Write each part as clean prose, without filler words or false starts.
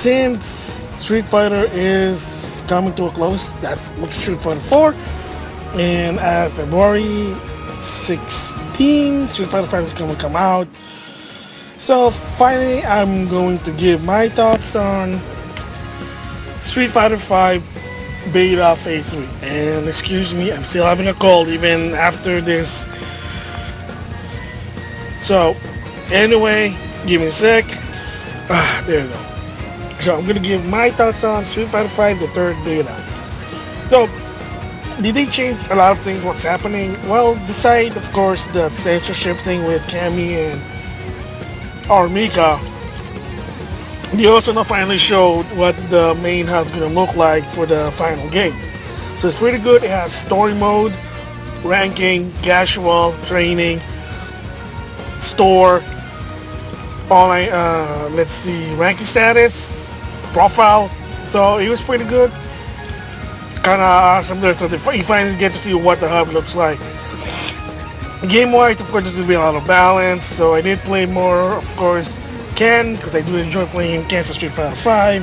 since Street Fighter is coming to a close, that's Street Fighter 4, and at February 16, Street Fighter 5 is going to come out. So finally, I'm going to give my thoughts on Street Fighter 5 Beta Phase 3. And excuse me, I'm still having a cold even after this. So anyway, give me a sec. There you go. So I'm gonna give my thoughts on Street Fighter 5, the third beta. So, did they change a lot of things? What's happening? Well, besides, of course, the censorship thing with Cammy and Armika, they also now finally showed what the main house is gonna look like for the final game. So it's pretty good. It has story mode, ranking, casual, training, store, online, let's see, ranking status, profile. So it was pretty good. Kind of awesome there. So you finally get to see what the hub looks like. Game-wise, of course, there's going to be a lot of balance. So I did play more, of course, Ken, because I do enjoy playing Ken for Street Fighter 5.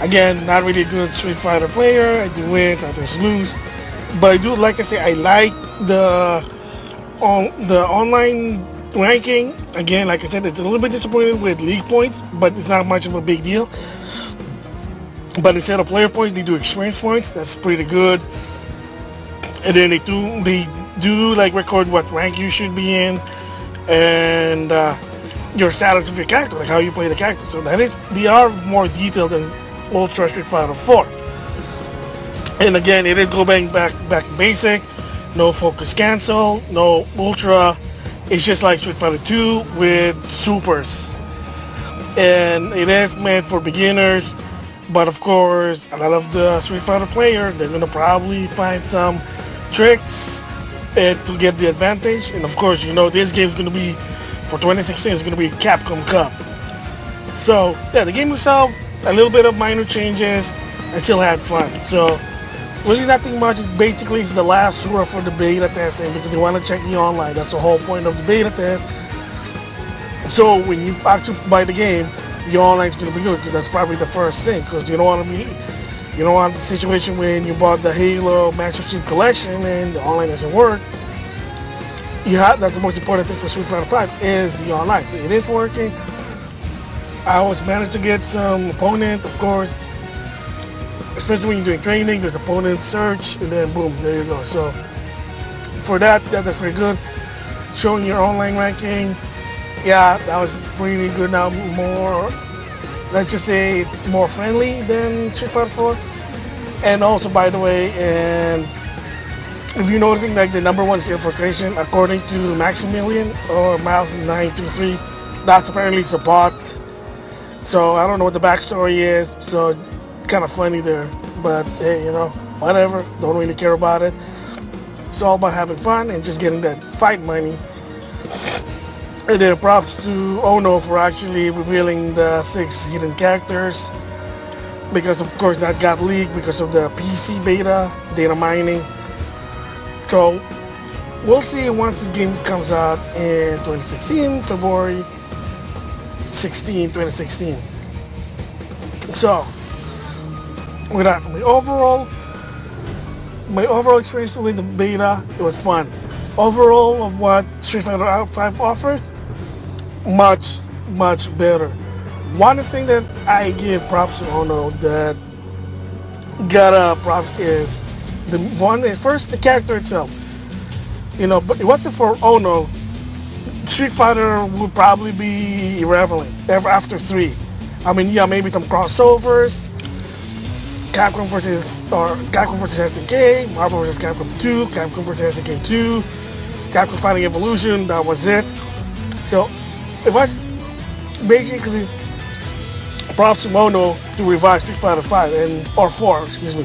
Again, not really a good Street Fighter player. I do win, sometimes lose. But I do, like I say, I like the online ranking. Again, like I said, it's a little bit disappointing with league points, but it's not much of a big deal. But instead of player points, they do experience points. That's pretty good. And then they do like record what rank you should be in, and your status of your character, like how you play the character. So they are more detailed than Ultra Street Fighter 4. And again, it is going back basic. No focus cancel, no ultra. It's just like Street Fighter 2 with supers. And it is meant for beginners. But of course, a lot of the Street Fighter players, they're going to probably find some tricks to get the advantage. And of course, you know, this game is going to be, for 2016, it's going to be Capcom Cup. So, yeah, the game itself, a little bit of minor changes. I still had fun. So, really nothing much. Basically, it's the last hurrah for the beta testing because they want to check the online. That's the whole point of the beta test. So, when you actually buy the game, the online is going to be good because that's probably the first thing, because you don't want the situation when you bought the Halo Master Chief Collection and the online doesn't work. That's the most important thing for Street Fighter 5 is the online. So it is working. I was managed to get some opponents, of course, especially when you're doing training. There's opponent search, and then boom, there you go. So for that's pretty good. Showing your online ranking. Yeah, that was pretty good. Now more, let's just say it's more friendly than Street Fighter 4. And also, by the way, and if you're noticing, like the number one is infiltration, according to Maximilian or Miles923, that's apparently it's a bot. So I don't know what the backstory is. So kind of funny there. But hey, you know, whatever. Don't really care about it. It's all about having fun and just getting that fight money. And then props to Ono for actually revealing the 6 hidden characters, because of course that got leaked because of the PC beta data mining. So we'll see once this game comes out in 2016, February 16, 2016. So with that, my overall experience with the beta, it was fun. Overall of what Street Fighter 5 offers, much better. One thing that I give props to Ono that got props is first the character itself. You know, but it wasn't for Ono, Street Fighter would probably be irrelevant after 3. I mean, yeah, maybe some crossovers, Capcom versus SNK, Marvel versus Capcom 2, Capcom versus SNK 2, Capcom Fighting Evolution, that was it. So it was basically props to Ono to revive Street Fighter 5 or 4, excuse me.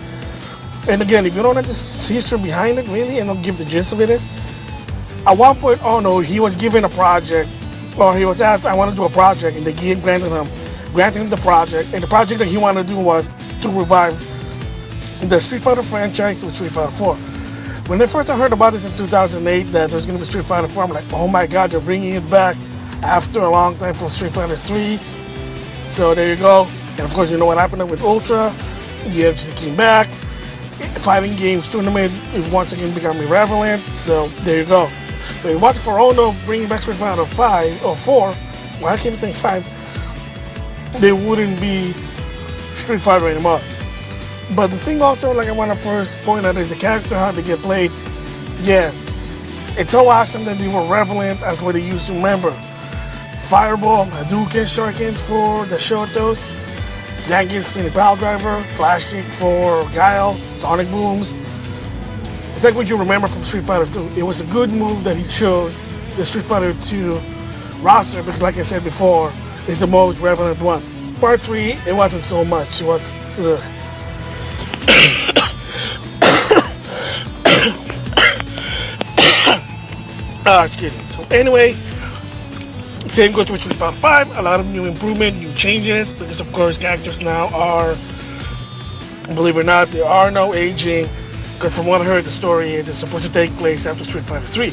And again, if you don't know the history behind it really, and I'll give the gist of it is, at one point Ono, he was given a project, or he was asked, I want to do a project, and they granted him the project, and the project that he wanted to do was to revive the Street Fighter franchise with Street Fighter 4. When I first heard about this in 2008, that there's going to be Street Fighter 4, I'm like, oh my god, they're bringing it back after a long time from Street Fighter 3. So there you go. And of course, you know what happened with Ultra. The UFC came back. Fighting games tournament is once again becoming irrelevant. So there you go. So you watch for Ono bringing back Street Fighter 5 or 4. Well, I can't think 5. They wouldn't be Street Fighter anymore. But the thing also, like I want to first point out, is the character, how they get played. Yes, it's so awesome that they were relevant as what they used to remember. Fireball, Hadouken, Shuriken for the Shotos, Zangief spinning power driver, Flash kick for Guile, Sonic booms. It's like what you remember from Street Fighter 2. It was a good move that he chose the Street Fighter 2 roster because, like I said before, it's the most relevant one. Part 3, it wasn't so much. It was excuse me. So anyway, same goes with Street Fighter 5. A lot of new improvement, new changes, because of course characters now are, believe it or not, there are no aging. Because from what I heard, the story is it's supposed to take place after Street Fighter 3.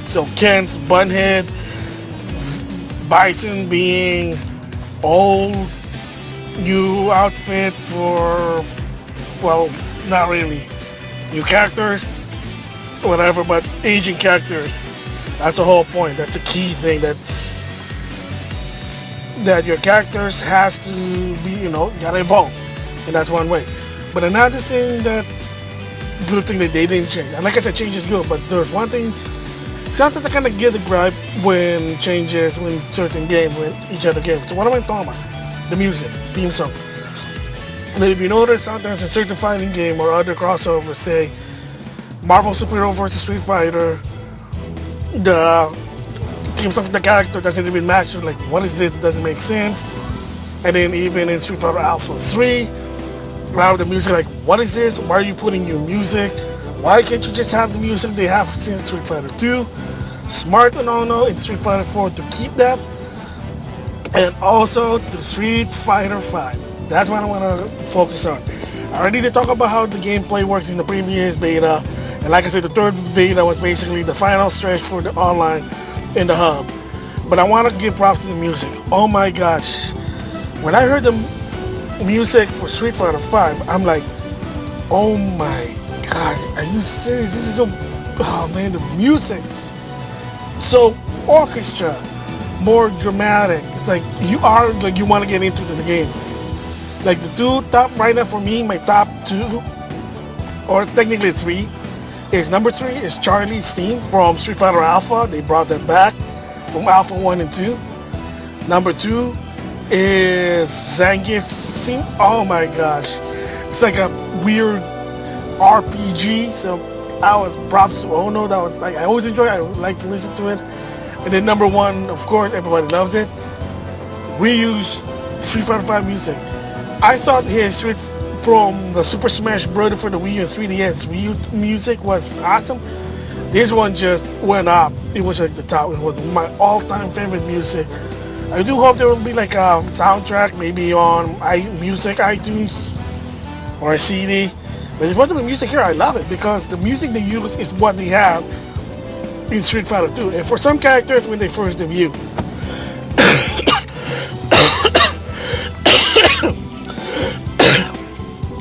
So Ken's Bunhead, Bison being old, new outfit for, well, not really new characters, whatever, but aging characters. That's the whole point. That's a key thing, that your characters have to be, gotta evolve, and that's one way. But another thing good thing that they didn't change, and like I said, change is good, but there's one thing, sometimes I kind of get the gripe when certain games, when each other games. So what am I talking about? The music, theme song. And if you notice, sometimes in certain fighting game or other crossovers, say Marvel Superhero vs. Street Fighter, the theme song of the character doesn't even match. You're like, what is this? It doesn't make sense. And then even in Street Fighter Alpha 3, now the music, like, what is this? Why are you putting new music? Why can't you just have the music they have since Street Fighter 2? Smart and Ono in Street Fighter 4 to keep that. And also to Street Fighter 5. That's what I want to focus on. I already did talk about how the gameplay works in the previous beta. And like I said, the third beta was basically the final stretch for the online in the hub. But I want to give props to the music. Oh my gosh. When I heard the music for Street Fighter 5, I'm like, oh my gosh, are you serious? This is so, oh man, the music's so orchestra, more dramatic. It's like you want to get into the game. Like the two top right now for me, my top two, or technically 3, is number 3 is Charlie's theme from Street Fighter Alpha. They brought that back from Alpha 1 and 2. Number 2 is Zangief's theme. Oh my gosh, it's like a weird RPG. So I was props to Ono. That was like, I always enjoy it. I like to listen to it. And then number 1, of course, everybody loves it, Ryu's Street Fighter 5 music. I thought his Street from the Super Smash Bros. For the Wii and 3DS Ryu music was awesome. This one just went up. It was like the top. It was my all-time favorite music. I do hope there will be like a soundtrack, maybe on music iTunes or a CD. But there's much of the music here, I love it because the music they use is what they have in Street Fighter 2. And for some characters, when they first debut,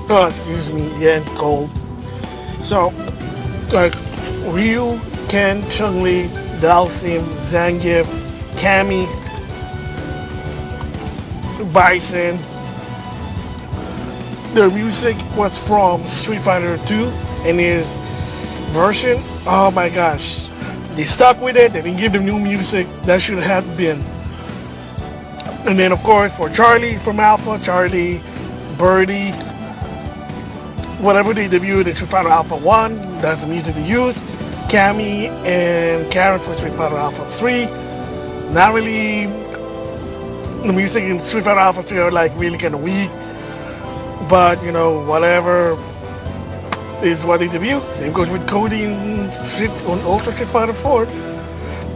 oh, excuse me, again, cold. So, like Ryu, Ken, Chun-Li, Dalsim, Zangief, Cammy, Bison. Their music was from Street Fighter 2 and his version. Oh my gosh, they stuck with it. They didn't give them new music. That should have been. And then of course for Charlie from Alpha, Charlie, Birdie, whatever they debuted in Street Fighter Alpha 1, that's the music they use. Cammy and Karen for Street Fighter Alpha 3. Not really, the music in Street Fighter Alpha 3 are like really kind of weak. But whatever is what they debut. Same goes with Cody and on Ultra Street Fighter 4.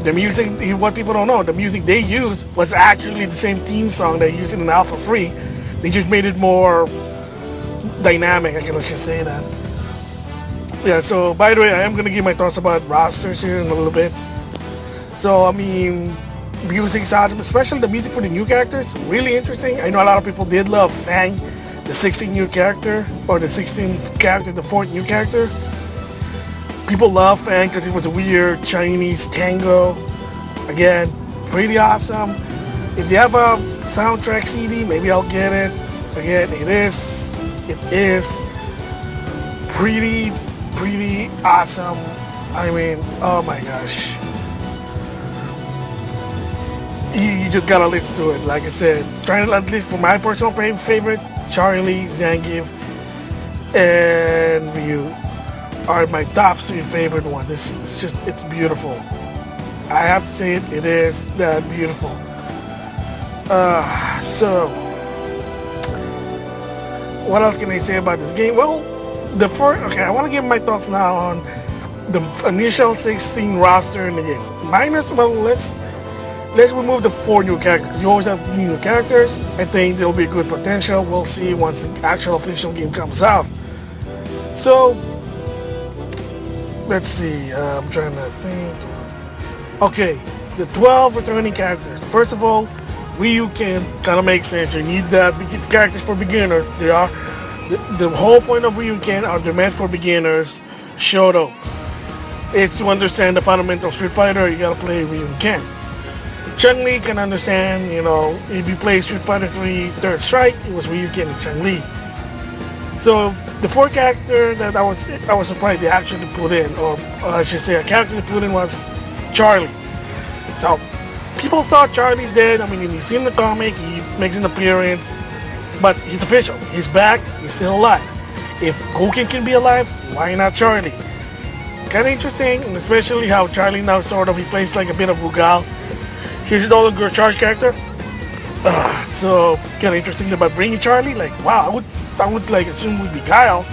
The music, what people don't know, the music they used was actually the same theme song they used in Alpha 3. They just made it more dynamic, I guess I should say that. Yeah, so by the way, I am going to give my thoughts about rosters here in a little bit. So, I mean, Music sounds, especially the music for the new characters, really interesting. I know a lot of people did love Fang, the 16th new character, or the 16th character, the 4th new character. People love Fang because he was a weird Chinese tango. Again, pretty awesome. If they have a soundtrack CD, maybe I'll get it. Again, it is pretty awesome. I mean, oh my gosh. You just gotta listen to it. Like I said, trying to, at least for my personal favorite, Charlie, Zangief, and Ryu are my top 3 favorite ones. It's beautiful. I have to say it is that beautiful. So, what else can I say about this game? Well, I want to give my thoughts now on the initial 16 roster in the game. Let's remove the 4 new characters. You always have new characters. I think there'll be good potential. We'll see once the actual official game comes out. So, let's see. I'm trying to think. Okay, the 12 returning characters. First of all, Ryu can kind of make sense. You need that characters for beginners. They are the whole point of Ryu are they're meant for beginners. Shoto. It's to understand the fundamental Street Fighter. You gotta play Ryu Ken. Chun-Li can understand, if you play Street Fighter 3 Third Strike, it was Ryuken and Chun-Li. So the 4 character that I was surprised they actually put in, or I should say a character they put in was Charlie. So people thought Charlie's dead. I mean, if you see in the comic, he makes an appearance, but he's official. He's back. He's still alive. If Gouken can be alive, why not Charlie? Kind of interesting, and especially how Charlie now he plays like a bit of Rugal. He's an older charge character. So kind of interesting about bringing Charlie. Like, wow, I would like assume would be Guile.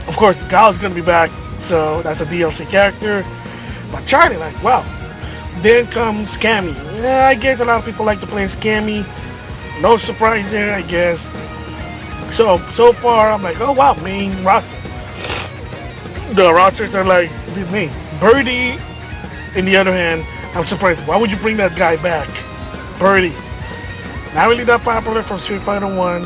Of course, Guile's gonna be back, so that's a DLC character. But Charlie, like, wow. Then comes Cammy. Yeah, I guess a lot of people like to play Cammy. No surprise there, I guess. So far, I'm like, oh wow, main roster. The rosters are like with me. Birdie, in the other hand, I'm surprised. Why would you bring that guy back? Birdie. Not really that popular from Street Fighter 1.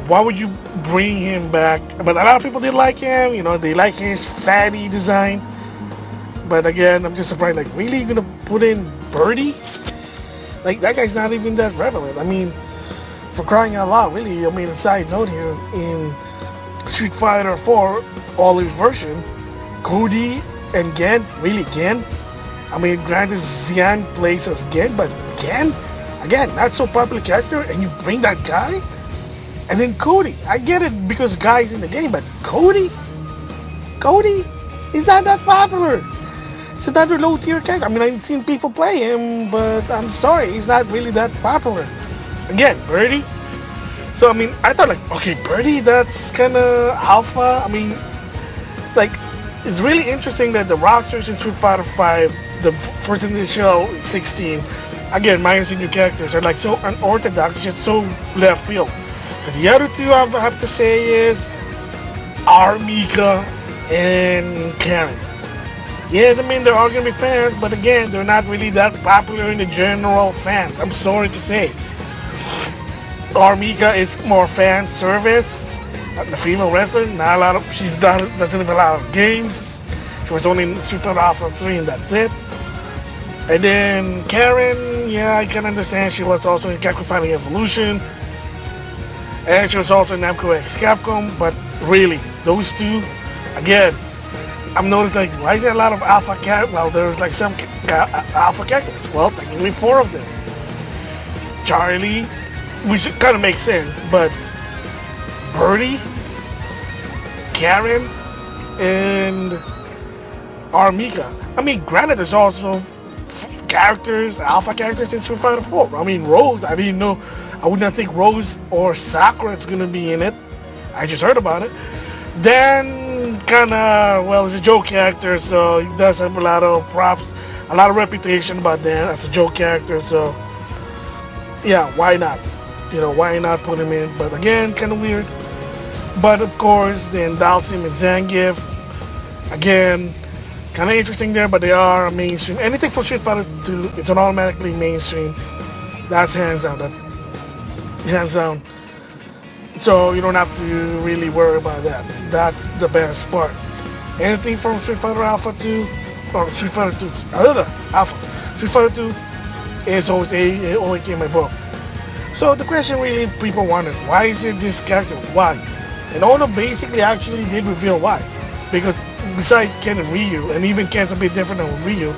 Why would you bring him back? But a lot of people did like him. They like his fatty design. But again, I'm just surprised. Like, really, you're gonna put in Birdie? Like, that guy's not even that relevant. I mean, for crying out loud, really. I mean, a side note here, in Street Fighter 4, all his version, Cody and Gen, really Gen? I mean, granted, Xian plays as Gen, but Gen? Again, not so popular character, and you bring that guy? And then Cody. I get it because Guy's in the game, but Cody? Cody? He's not that popular. It's another low-tier character. I mean, I've seen people play him, but I'm sorry, he's not really that popular. Again, Birdie. So, I mean, I thought like, okay, Birdie, that's kind of alpha. I mean, like, it's really interesting that the rosters in Street Fighter 5, the first initial 16, again, minus the new characters, are like so unorthodox, just so left field. But the other two I have to say is Armika and Karen. Yes, I mean, they're all going to be fans, but again, they're not really that popular in the general fans. I'm sorry to say. Armika is more fan service. The female wrestler, not a lot of, doesn't have a lot of games. She was only in Street Fighter Alpha 3 and that's it. And then Karen, yeah, I can understand. She was also in Capcom Fighting Evolution. And she was also in Namco X Capcom. But really, those two, again, I'm noticing like, why is there a lot of alpha characters? Well, there's like some alpha characters. Well, technically 4 of them. Charlie, which kind of makes sense, but Birdie, Karen, and Armika. I mean, granted, there's also characters, alpha characters in Street Fighter 4. I mean, Rose, I didn't know, I would not think Rose or Sakura is going to be in it. I just heard about it. Then, kind of, well, it's a joke character, so he does have a lot of props, a lot of reputation about that as a joke character, so yeah, why not? Why not put him in? But again, kind of weird. But of course, then Dalsim and Zangief. Again, kind of interesting there, but they are mainstream. Anything from Street Fighter 2, it's an automatically mainstream. That's hands down. Hands down. So you don't have to really worry about that. That's the best part. Anything from Street Fighter Alpha 2, or Street Fighter 2, Alpha, Street Fighter 2 is always in my book. So the question really people wondered, why is it this character? Why? And Ono basically actually did reveal why. Because besides Ken and Ryu, and even Ken's a bit different than Ryu,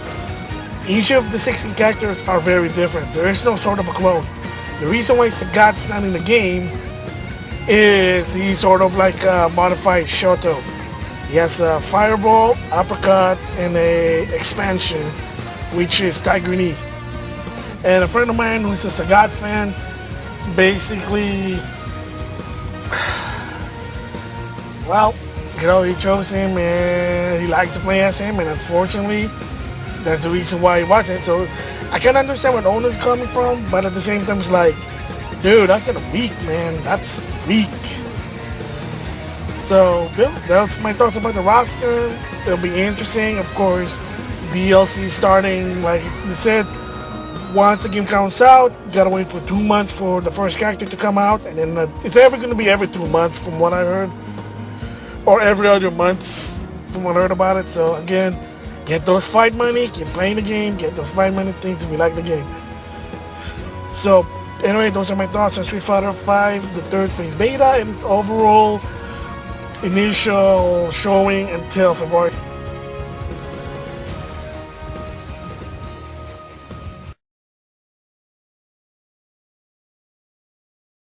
each of the 16 characters are very different. There is no sort of a clone. The reason why Sagat's not in the game is he's sort of like a modified Shoto. He has a Fireball, Uppercut, and a expansion, which is Tiger Knee. And a friend of mine who's a Sagat fan, basically, well, you know, he chose him and he likes to play as him, and unfortunately, that's the reason why he wasn't. So I can understand where Ono's coming from, but at the same time, it's like, dude, that's kind of weak, man. That's weak. So, that's my thoughts about the roster. It'll be interesting, of course. DLC starting, like you said, once the game comes out, you gotta wait for 2 months for the first character to come out, and then it's ever gonna be every 2 months, from what I heard, or every other month, from what I heard about it. So again, get those fight money, keep playing the game, get those fight money things if you like the game. So anyway, those are my thoughts on Street Fighter 5, the third phase beta, and its overall initial showing until February